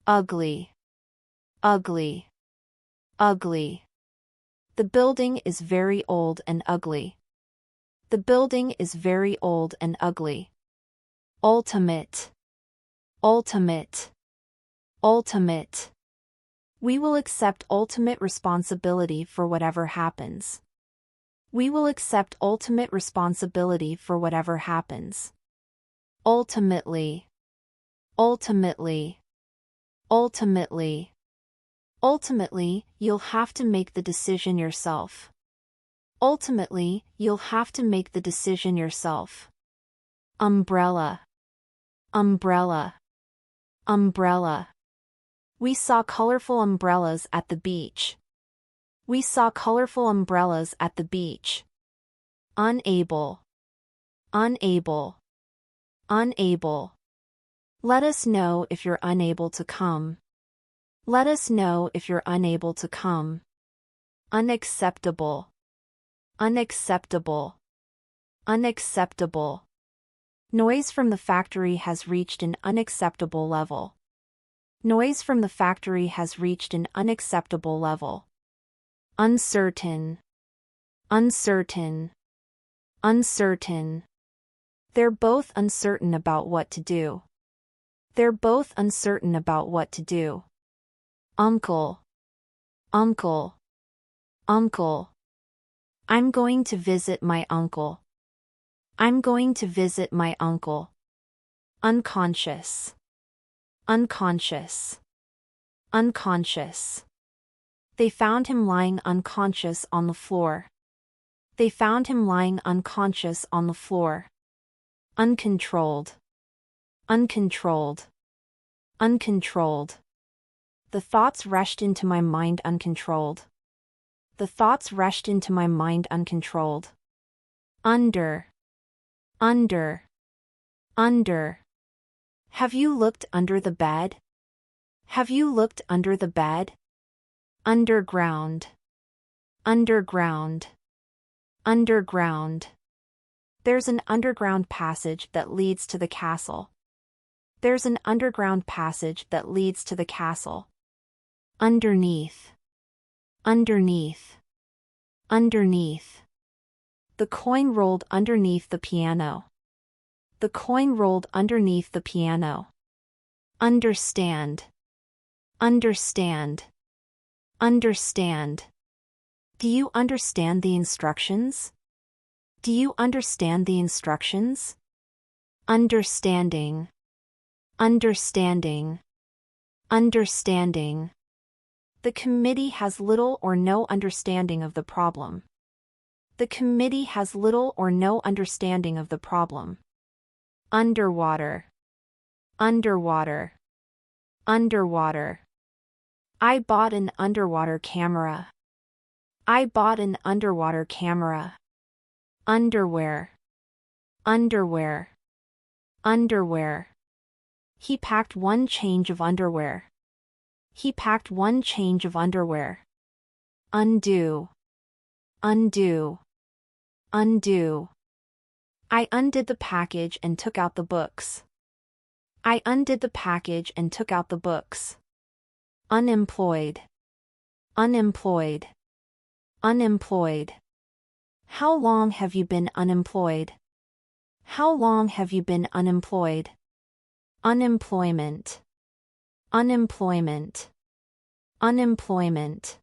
ugly, ugly, ugly. The building is very old and ugly. The building is very old and ugly. Ultimate, ultimate, ultimate. We will accept ultimate responsibility for whatever happens. We will accept ultimate responsibility for whatever happens. Ultimately, ultimately, ultimately. Ultimately, you'll have to make the decision yourself. Ultimately, you'll have to make the decision yourself. Umbrella, umbrella, umbrella. We saw colorful umbrellas at the beach. We saw colorful umbrellas at the beach. Unable, unable, unable. Let us know if you're unable to come. Let us know if you're unable to come. Unacceptable, unacceptable, unacceptable. Noise from the factory has reached an unacceptable level. Noise from the factory has reached an unacceptable level. Uncertain, uncertain, uncertain. They're both uncertain about what to do. They're both uncertain about what to do. Uncle, uncle, uncle. I'm going to visit my uncle. I'm going to visit my uncle. Unconscious, unconscious, unconscious. They found him lying unconscious on the floor. They found him lying unconscious on the floor. Uncontrolled, uncontrolled, uncontrolled. The thoughts rushed into my mind uncontrolled. The thoughts rushed into my mind uncontrolled. Under, under, under. Have you looked under the bed? Have you looked under the bed? Underground, underground, underground. There's an underground passage that leads to the castle. There's an underground passage that leads to the castle. Underneath, underneath, underneath. The coin rolled underneath the piano. The coin rolled underneath the piano. Understand, understand, understand. Do you understand the instructions? Do you understand the instructions? Understanding, understanding, understanding. The committee has little or no understanding of the problem. The committee has little or no understanding of the problem. Underwater, underwater, underwater. I bought an underwater camera. I bought an underwater camera. Underwear, underwear, underwear. He packed one change of underwear. He packed one change of underwear. Undo, undo, undo. I undid the package and took out the books. I undid the package and took out the books. Unemployed, unemployed, unemployed. How long have you been unemployed? How long have you been unemployed? Unemployment, unemployment, unemployment.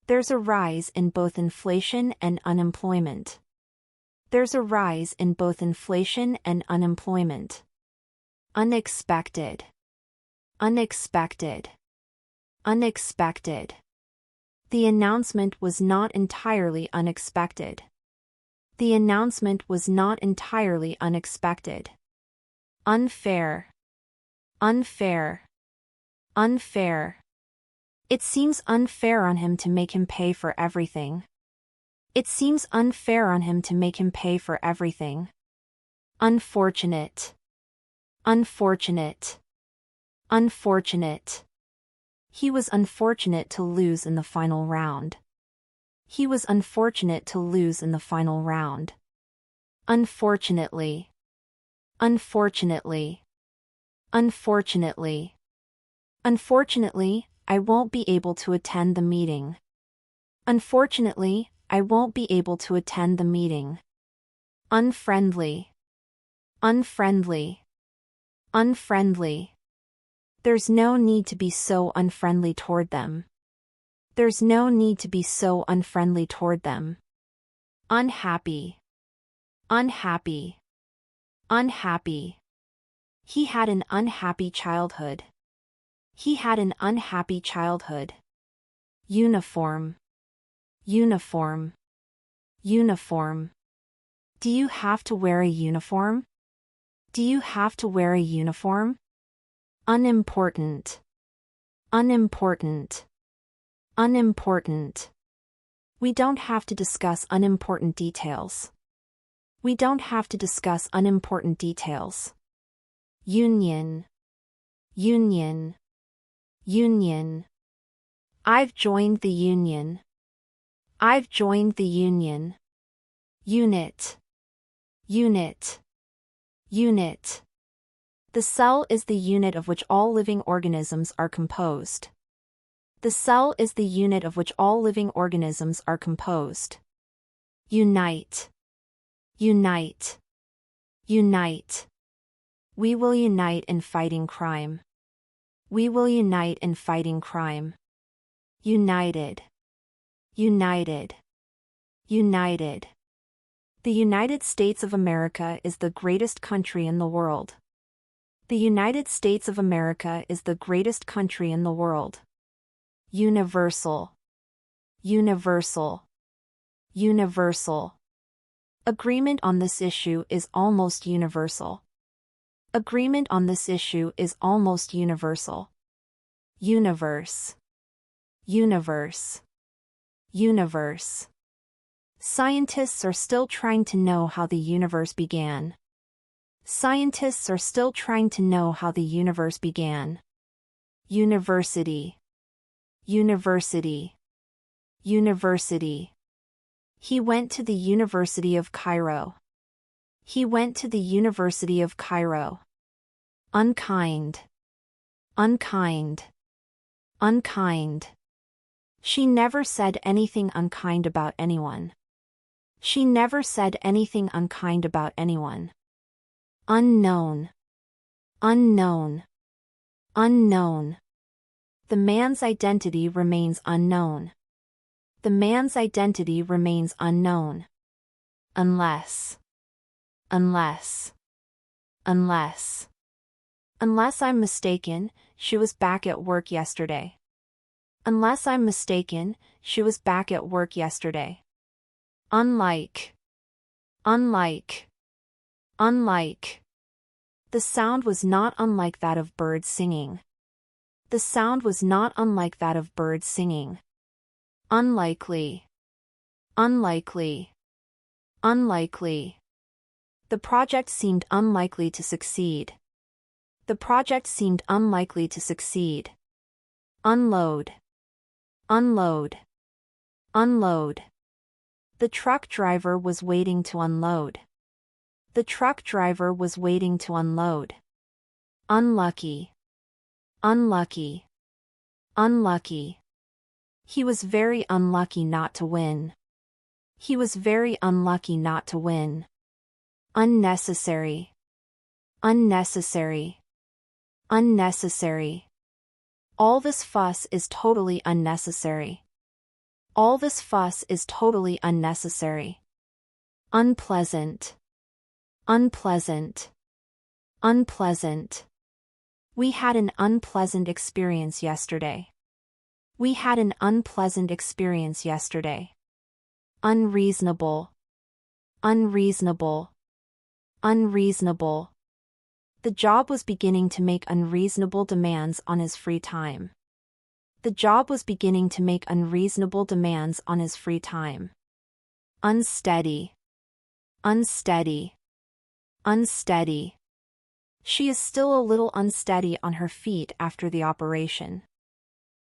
There's a rise in both inflation and unemployment. There's a rise in both inflation and unemployment. Unexpected, unexpected, unexpected. The announcement was not entirely unexpected. The announcement was not entirely unexpected. Unfair, unfair, unfair. It seems unfair on him to make him pay for everything. It seems unfair on him to make him pay for everything. Unfortunate, unfortunate, unfortunate. He was unfortunate to lose in the final round. He was unfortunate to lose in the final round. Unfortunately, unfortunately, unfortunately. Unfortunately, I won't be able to attend the meeting. Unfortunately, I won't be able to attend the meeting. Unfriendly. Unfriendly. Unfriendly. There's no need to be so unfriendly toward them. There's no need to be so unfriendly toward them. Unhappy. Unhappy. Unhappy. He had an unhappy childhood. He had an unhappy childhood. Uniform. Uniform. Uniform. Do you have to wear a uniform? Do you have to wear a uniform? Unimportant. Unimportant. Unimportant. We don't have to discuss unimportant details. We don't have to discuss unimportant details. Union. Union. Union. I've joined the union. I've joined the union. Unit. Unit. Unit. The cell is the unit of which all living organisms are composed. The cell is the unit of which all living organisms are composed. Unite. Unite. Unite. We will unite in fighting crime. We will unite in fighting crime. United. United. United. The United States of America is the greatest country in the world. The United States of America is the greatest country in the world. Universal. Universal. Universal. Agreement on this issue is almost universal. Agreement on this issue is almost universal. Universe. Universe. Universe. Scientists are still trying to know how the universe began. Scientists are still trying to know how the universe began. University. University. University. He went to the University of Cairo. He went to the University of Cairo. Unkind. Unkind. Unkind. She never said anything unkind about anyone. She never said anything unkind about anyone. Unknown. Unknown. Unknown. The man's identity remains unknown. The man's identity remains unknown. Unless. Unless. Unless. Unless I'm mistaken, she was back at work yesterday. Unless I'm mistaken, she was back at work yesterday. Unlike. Unlike. Unlike. The sound was not unlike that of birds singing. The sound was not unlike that of birds singing. Unlikely. Unlikely. Unlikely. The project seemed unlikely to succeed. The project seemed unlikely to succeed. Unload. Unload. Unload. The truck driver was waiting to unload. The truck driver was waiting to unload. Unlucky. Unlucky. Unlucky. He was very unlucky not to win. He was very unlucky not to win. Unnecessary. Unnecessary. Unnecessary. All this fuss is totally unnecessary. All this fuss is totally unnecessary. Unpleasant. Unpleasant. Unpleasant. We had an unpleasant experience yesterday. We had an unpleasant experience yesterday. Unreasonable. Unreasonable. Unreasonable. The job was beginning to make unreasonable demands on his free time. The job was beginning to make unreasonable demands on his free time. Unsteady. Unsteady. Unsteady. She is still a little unsteady on her feet after the operation.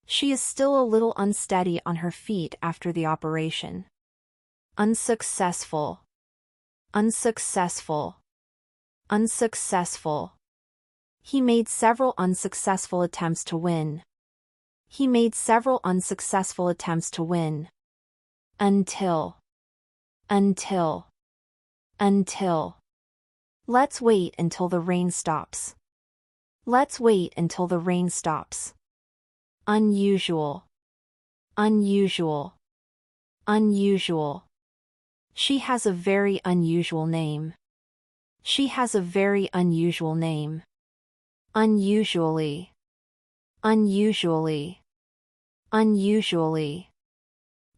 She is still a little unsteady on her feet after the operation. Unsuccessful. Unsuccessful. Unsuccessful. He made several unsuccessful attempts to win. He made several unsuccessful attempts to win. Until. Until. Until. Let's wait until the rain stops. Let's wait until the rain stops. Unusual. Unusual. Unusual. She has a very unusual name. She has a very unusual name. Unusually. Unusually. Unusually.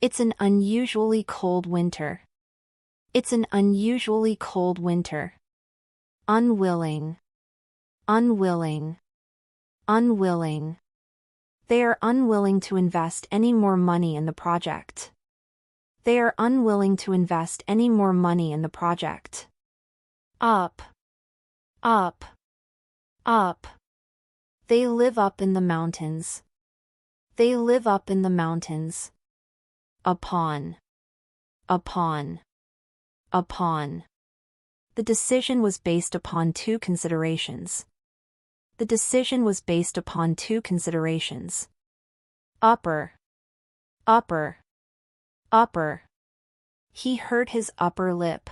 It's an unusually cold winter. It's an unusually cold winter. Unwilling. Unwilling. Unwilling. They are unwilling to invest any more money in the project. They are unwilling to invest any more money in the project. Up. Up. Up. They live up in the mountains. They live up in the mountains. Upon. Upon. Upon. The decision was based upon two considerations. The decision was based upon two considerations. Upper. Upper. Upper. He hurt his upper lip.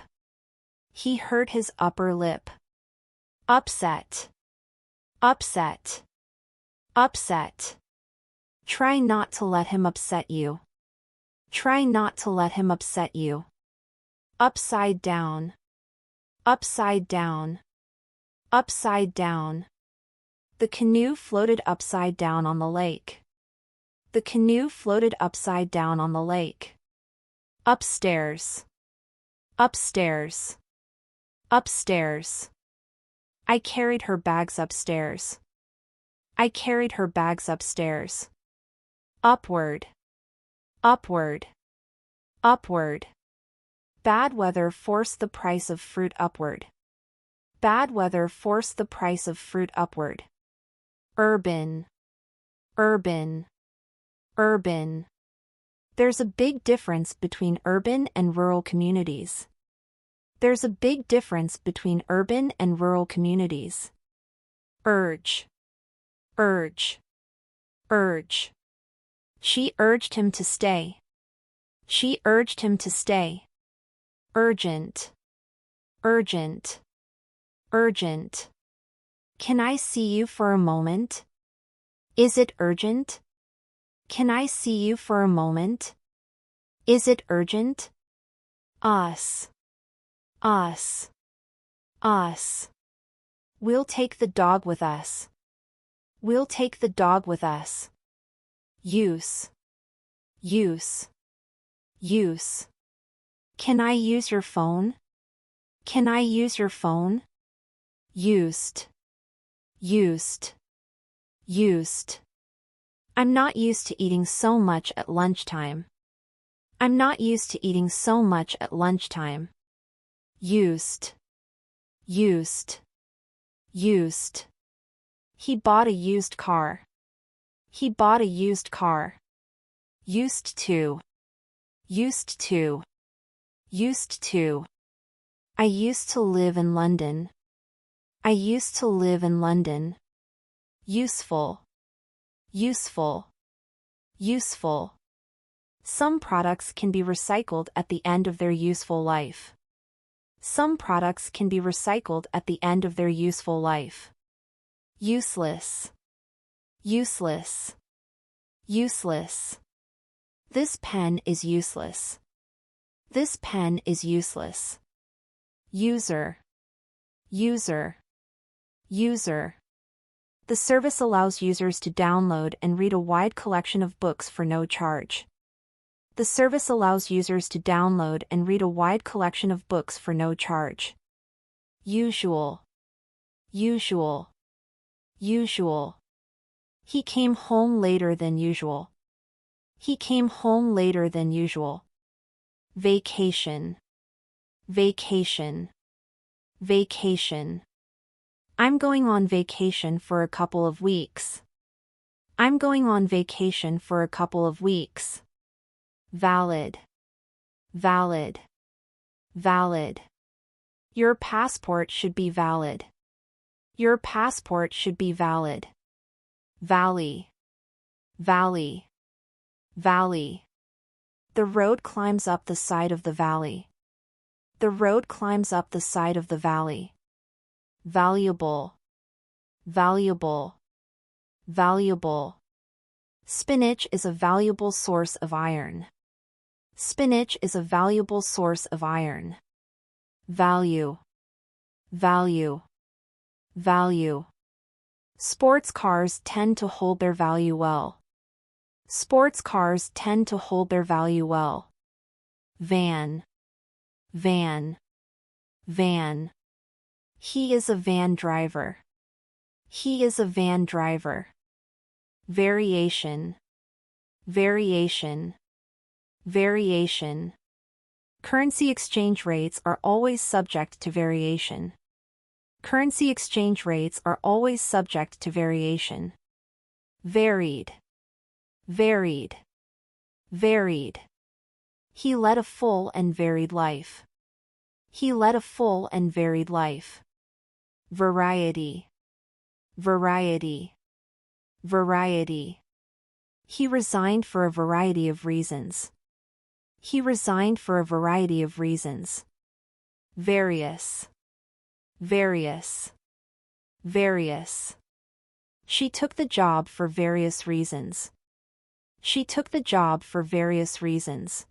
He hurt his upper lip. Upset. Upset. Upset. Try not to let him upset you. Try not to let him upset you. Upside down. Upside down. Upside down. The canoe floated upside down on the lake. The canoe floated upside down on the lake. Upstairs. Upstairs. Upstairs. I carried her bags upstairs. I carried her bags upstairs. Upward. Upward. Upward. Bad weather forced the price of fruit upward. Bad weather forced the price of fruit upward. Urban. Urban. Urban. There's a big difference between urban and rural communities. There's a big difference between urban and rural communities. Urge. Urge. Urge. She urged him to stay. She urged him to stay. Urgent. Urgent. Urgent. Can I see you for a moment? Is it urgent? Can I see you for a moment? Is it urgent? Us. Us. Us. We'll take the dog with us. We'll take the dog with us. Use. Use. Use. Can I use your phone? Can I use your phone? Used. Used. Used. I'm not used to eating so much at lunchtime. I'm not used to eating so much at lunchtime. Used. Used. Used. He bought a used car. He bought a used car. Used to. Used to. Used to. I used to live in London. I used to live in London. Useful. Useful. Useful. Some products can be recycled at the end of their useful life. Some products can be recycled at the end of their useful life. Useless. Useless. Useless. This pen is useless. This pen is useless. User. User. User. The service allows users to download and read a wide collection of books for no charge. The service allows users to download and read a wide collection of books for no charge. Usual. Usual. Usual. He came home later than usual. He came home later than usual. Vacation. Vacation. Vacation. I'm going on vacation for a couple of weeks. I'm going on vacation for a couple of weeks. Valid. Valid. Valid. Your passport should be valid. Your passport should be valid. Valley. Valley. Valley. The road climbs up the side of the valley. The road climbs up the side of the valley. Valuable. Valuable. Valuable. Spinach is a valuable source of iron. Spinach is a valuable source of iron. Value. Value. Value. Sports cars tend to hold their value well. Sports cars tend to hold their value well. Van. Van. Van. He is a van driver. He is a van driver. Variation. Variation. Variation. Currency exchange rates are always subject to variation. Currency exchange rates are always subject to variation. Varied. Varied. Varied. He led a full and varied life. He led a full and varied life. Variety. Variety. Variety. He resigned for a variety of reasons. He resigned for a variety of reasons. Various. Various. Various. She took the job for various reasons. She took the job for various reasons.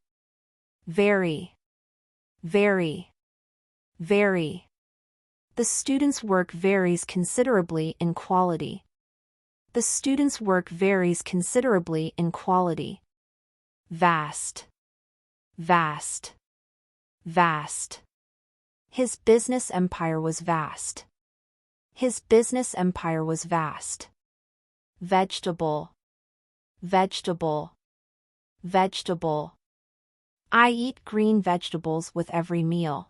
Vary. Vary. Vary. The student's work varies considerably in quality. The student's work varies considerably in quality. Vast. Vast. Vast. His business empire was vast. His business empire was vast. Vegetable. Vegetable. Vegetable. I eat green vegetables with every meal.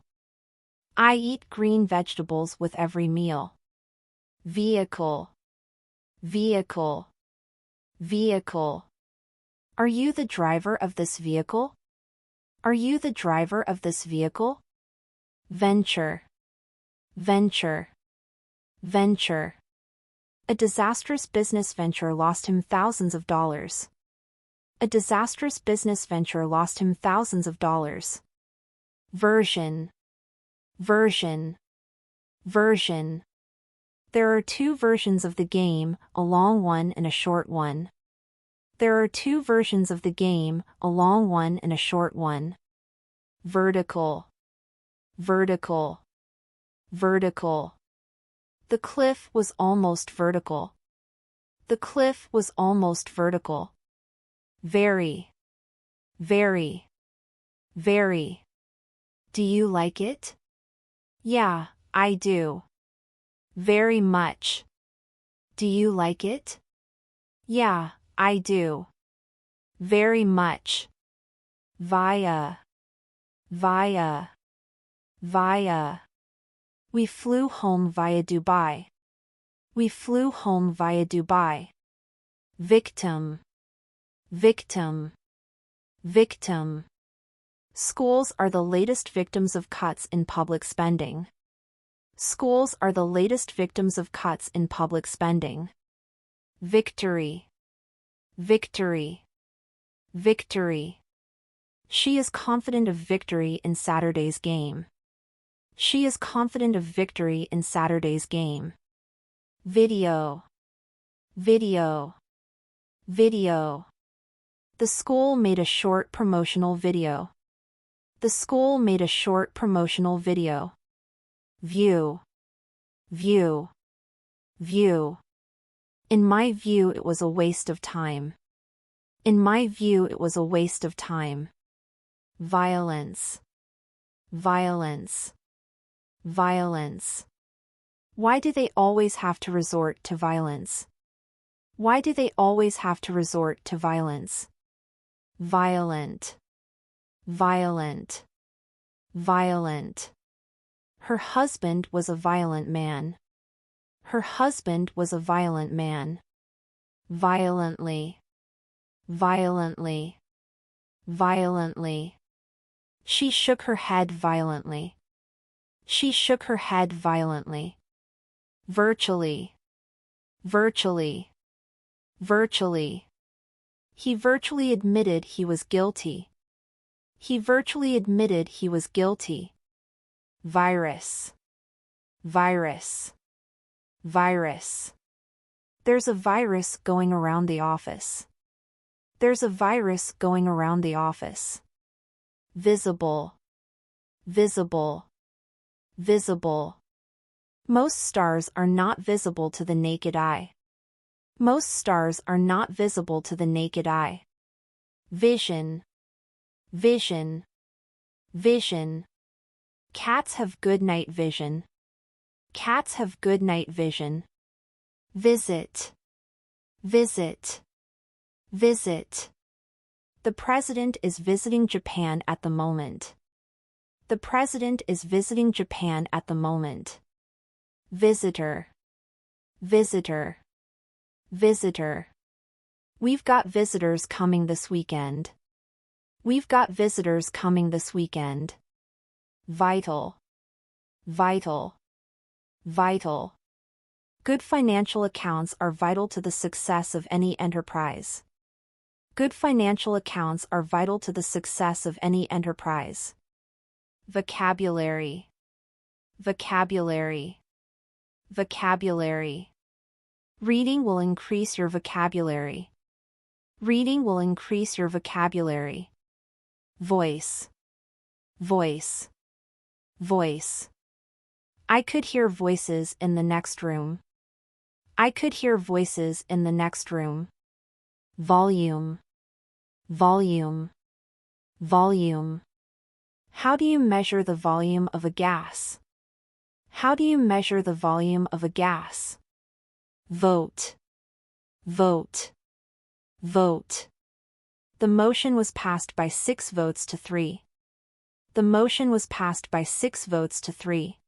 I eat green vegetables with every meal. Vehicle. Vehicle. Vehicle. Are you the driver of this vehicle? Are you the driver of this vehicle? Venture. Venture. Venture. A disastrous business venture lost him thousands of dollars. A disastrous business venture lost him thousands of dollars. Version. Version. Version. There are two versions of the game, a long one and a short one. There are two versions of the game, a long one and a short one. Vertical. Vertical. Vertical. The cliff was almost vertical. The cliff was almost vertical. Very. Very. Very. Do you like it? Yeah, I do. Very much. Do you like it? Yeah, I do. Very much. Via. Via. Via. We flew home via Dubai. We flew home via Dubai. Victim. Victim. Victim. Schools are the latest victims of cuts in public spending. Schools are the latest victims of cuts in public spending. Victory. Victory. Victory. She is confident of victory in Saturday's game. She is confident of victory in Saturday's game. Video. Video. Video. The school made a short promotional video. The school made a short promotional video. View. View. View. In my view, it was a waste of time. In my view, it was a waste of time. Violence. Violence. Violence. Why do they always have to resort to violence? Why do they always have to resort to violence? Violent. Violent. Violent. Her husband was a violent man. Her husband was a violent man. Violently. Violently. Violently. She shook her head violently. She shook her head violently. virtually, virtually, virtually. He virtually admitted he was guilty. He virtually admitted he was guilty. Virus, virus, virus. There's a virus going around the office. There's a virus going around the office. Visible, visible, visible. Most stars are not visible to the naked eye. Most stars are not visible to the naked eye. Vision, vision, vision. Cats have good night vision. Cats have good night vision. Visit, visit, visit. The president is visiting Japan at the moment. The president is visiting Japan at the moment. Visitor, visitor, visitor. We've got visitors coming this weekend. We've got visitors coming this weekend. Vital, vital, vital. Good financial accounts are vital to the success of any enterprise. Good financial accounts are vital to the success of any enterprise. Vocabulary, vocabulary, vocabulary. Reading will increase your vocabulary. Reading will increase your vocabulary. Voice, voice, voice. I could hear voices in the next room. I could hear voices in the next room. Volume, volume, volume. How do you measure the volume of a gas? How do you measure the volume of a gas? Vote, vote, vote. The motion was passed by 6 votes to 3. The motion was passed by 6 votes to 3.